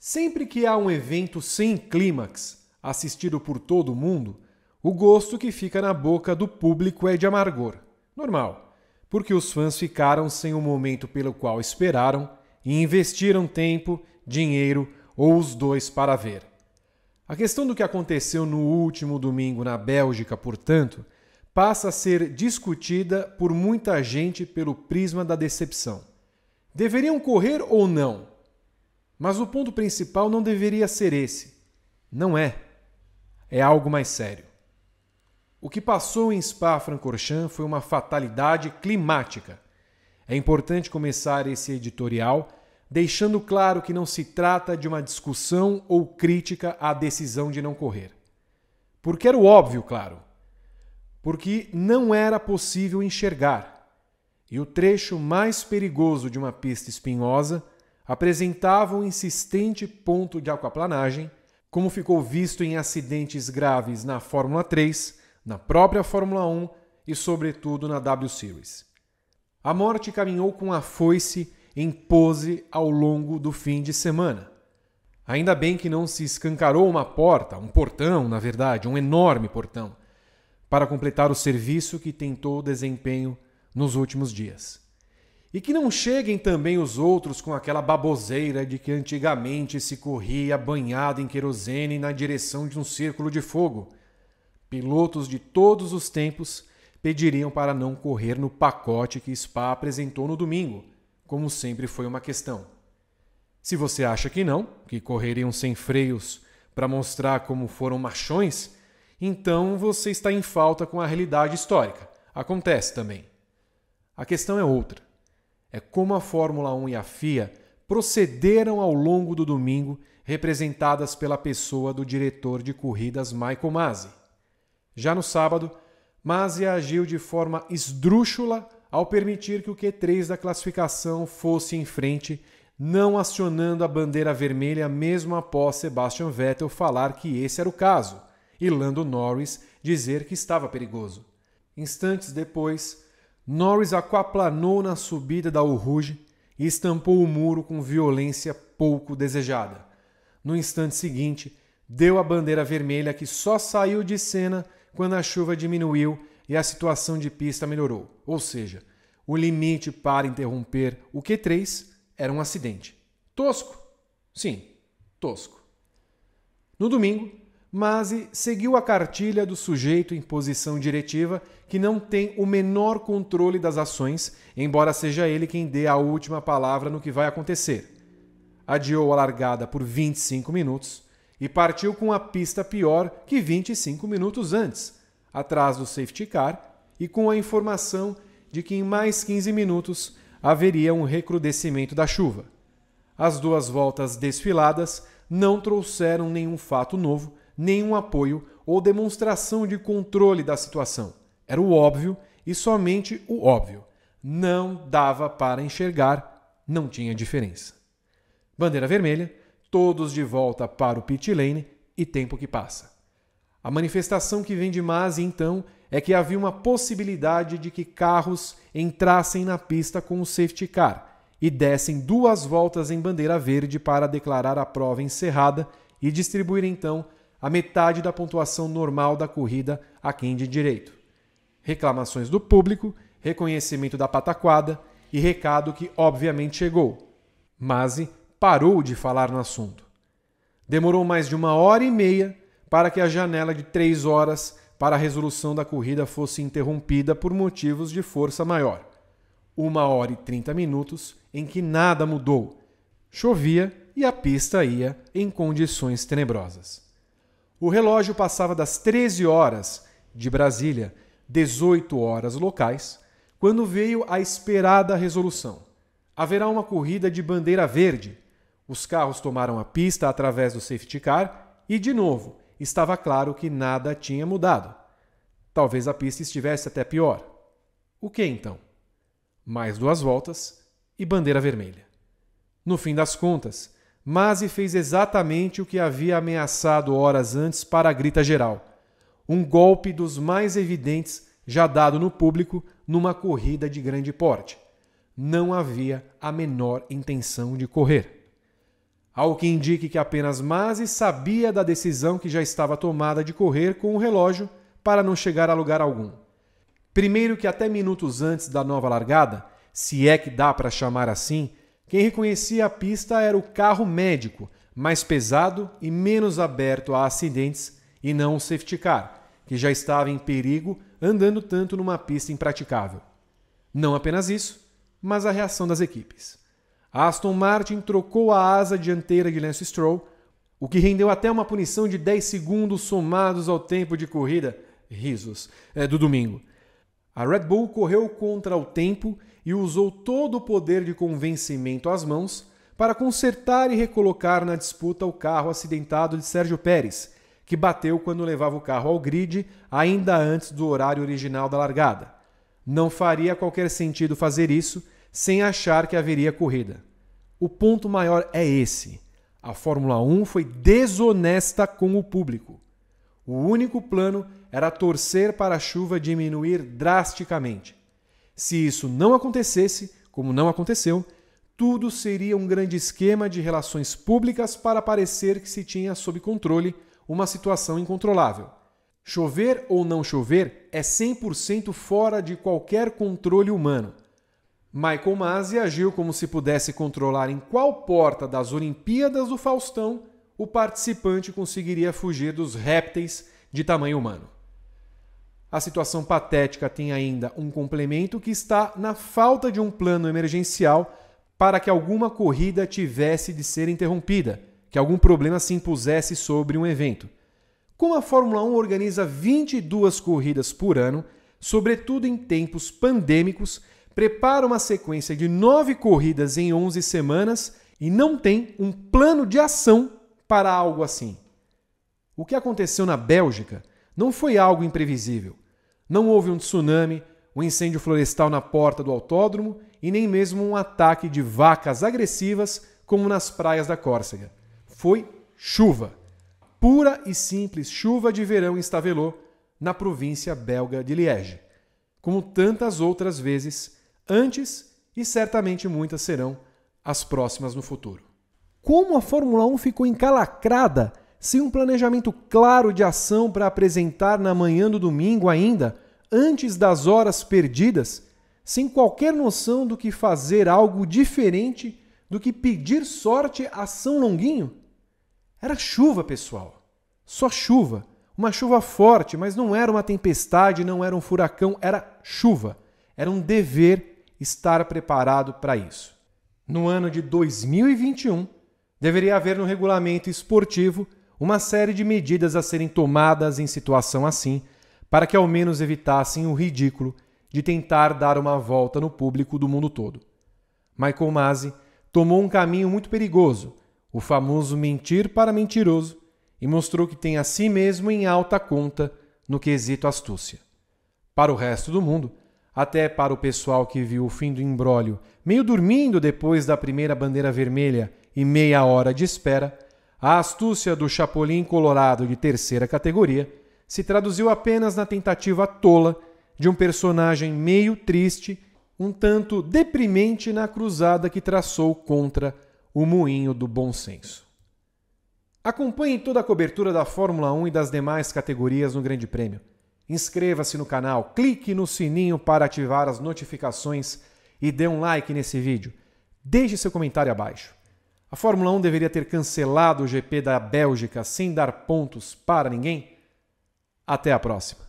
Sempre que há um evento sem clímax, assistido por todo mundo, o gosto que fica na boca do público é de amargor. Normal, porque os fãs ficaram sem o momento pelo qual esperaram e investiram tempo, dinheiro ou os dois para ver. A questão do que aconteceu no último domingo na Bélgica, portanto, passa a ser discutida por muita gente pelo prisma da decepção. Deveriam correr ou não? Mas o ponto principal não deveria ser esse. Não é. É algo mais sério. O que passou em Spa-Francorchamps foi uma fatalidade climática. É importante começar esse editorial deixando claro que não se trata de uma discussão ou crítica à decisão de não correr. Porque era o óbvio, claro. Porque não era possível enxergar. E o trecho mais perigoso de uma pista espinhosa apresentava um insistente ponto de aquaplanagem, como ficou visto em acidentes graves na Fórmula 3, na própria Fórmula 1 e, sobretudo, na W Series. A morte caminhou com a foice em pose ao longo do fim de semana. Ainda bem que não se escancarou uma porta, um portão, na verdade, um enorme portão, para completar o serviço que tentou desempenho nos últimos dias. E que não cheguem também os outros com aquela baboseira de que antigamente se corria banhado em querosene na direção de um círculo de fogo. Pilotos de todos os tempos pediriam para não correr no pacote que Spa apresentou no domingo, como sempre foi uma questão. Se você acha que não, que correriam sem freios para mostrar como foram machões, então você está em falta com a realidade histórica. Acontece também. A questão é outra. É como a Fórmula 1 e a FIA procederam ao longo do domingo, representadas pela pessoa do diretor de corridas Michael Masi. Já no sábado, Masi agiu de forma esdrúxula ao permitir que o Q3 da classificação fosse em frente, não acionando a bandeira vermelha mesmo após Sebastian Vettel falar que esse era o caso, e Lando Norris dizer que estava perigoso. Instantes depois, Norris aquaplanou na subida da Eau Rouge e estampou o muro com violência pouco desejada. No instante seguinte, deu a bandeira vermelha que só saiu de cena quando a chuva diminuiu e a situação de pista melhorou. Ou seja, o limite para interromper o Q3 era um acidente. Tosco? Sim, tosco. No domingo, Masi seguiu a cartilha do sujeito em posição diretiva que não tem o menor controle das ações, embora seja ele quem dê a última palavra no que vai acontecer. Adiou a largada por 25 minutos e partiu com a pista pior que 25 minutos antes, atrás do safety car e com a informação de que em mais 15 minutos haveria um recrudescimento da chuva. As duas voltas desfiladas não trouxeram nenhum fato novo, nenhum apoio ou demonstração de controle da situação. Era o óbvio e somente o óbvio. Não dava para enxergar, não tinha diferença. Bandeira vermelha, todos de volta para o pit lane e tempo que passa. A manifestação que vem de Masi, então, é que havia uma possibilidade de que carros entrassem na pista com o safety car e dessem 2 voltas em bandeira verde para declarar a prova encerrada e distribuir, então, a metade da pontuação normal da corrida a quem de direito. Reclamações do público, reconhecimento da pataquada e recado que obviamente chegou. Masi parou de falar no assunto. Demorou mais de 1h30 para que a janela de 3 horas para a resolução da corrida fosse interrompida por motivos de força maior. 1h30 em que nada mudou. Chovia e a pista ia em condições tenebrosas. O relógio passava das 13 horas de Brasília, 18 horas locais, quando veio a esperada resolução. Haverá uma corrida de bandeira verde. Os carros tomaram a pista através do safety car e, de novo, estava claro que nada tinha mudado. Talvez a pista estivesse até pior. O que então? Mais 2 voltas e bandeira vermelha. No fim das contas, Masi fez exatamente o que havia ameaçado horas antes para a grita geral. Um golpe dos mais evidentes já dado no público numa corrida de grande porte. Não havia a menor intenção de correr. Ao que indique que apenas Masi sabia da decisão que já estava tomada de correr com o relógio para não chegar a lugar algum. Primeiro que até minutos antes da nova largada, se é que dá para chamar assim, quem reconhecia a pista era o carro médico, mais pesado e menos aberto a acidentes, e não o safety car, que já estava em perigo andando tanto numa pista impraticável. Não apenas isso, mas a reação das equipes. A Aston Martin trocou a asa dianteira de Lance Stroll, o que rendeu até uma punição de 10 segundos somados ao tempo de corrida, risos, do domingo. A Red Bull correu contra o tempo e usou todo o poder de convencimento às mãos para consertar e recolocar na disputa o carro acidentado de Sérgio Pérez, que bateu quando levava o carro ao grid ainda antes do horário original da largada. Não faria qualquer sentido fazer isso sem achar que haveria corrida. O ponto maior é esse. A Fórmula 1 foi desonesta com o público. O único plano era torcer para a chuva diminuir drasticamente. Se isso não acontecesse, como não aconteceu, tudo seria um grande esquema de relações públicas para parecer que se tinha sob controle uma situação incontrolável. Chover ou não chover é 100% fora de qualquer controle humano. Michael Masi agiu como se pudesse controlar em qual porta das Olimpíadas do Faustão o participante conseguiria fugir dos répteis de tamanho humano. A situação patética tem ainda um complemento que está na falta de um plano emergencial para que alguma corrida tivesse de ser interrompida, que algum problema se impusesse sobre um evento. Como a Fórmula 1 organiza 22 corridas por ano, sobretudo em tempos pandêmicos, prepara uma sequência de 9 corridas em 11 semanas e não tem um plano de ação para algo assim. O que aconteceu na Bélgica não foi algo imprevisível. Não houve um tsunami, um incêndio florestal na porta do autódromo e nem mesmo um ataque de vacas agressivas como nas praias da Córcega. Foi chuva. Pura e simples chuva de verão em Stavelot, na província belga de Liège. Como tantas outras vezes antes e certamente muitas serão as próximas no futuro. Como a Fórmula 1 ficou encalacrada sem um planejamento claro de ação para apresentar na manhã do domingo ainda, antes das horas perdidas, sem qualquer noção do que fazer algo diferente do que pedir sorte a São Longuinho? Era chuva, pessoal. Só chuva. Uma chuva forte, mas não era uma tempestade, não era um furacão, era chuva. Era um dever estar preparado para isso. No ano de 2021, deveria haver no regulamento esportivo uma série de medidas a serem tomadas em situação assim, para que ao menos evitassem o ridículo de tentar dar uma volta no público do mundo todo. Michael Masi tomou um caminho muito perigoso, o famoso mentir para mentiroso, e mostrou que tem a si mesmo em alta conta no quesito astúcia. Para o resto do mundo, até para o pessoal que viu o fim do imbróglio meio dormindo depois da primeira bandeira vermelha e meia hora de espera, a astúcia do Chapolin Colorado de terceira categoria se traduziu apenas na tentativa tola de um personagem meio triste, um tanto deprimente na cruzada que traçou contra o moinho do bom senso. Acompanhe toda a cobertura da Fórmula 1 e das demais categorias no Grande Prêmio. Inscreva-se no canal, clique no sininho para ativar as notificações e dê um like nesse vídeo. Deixe seu comentário abaixo. A Fórmula 1 deveria ter cancelado o GP da Bélgica sem dar pontos para ninguém? Até a próxima.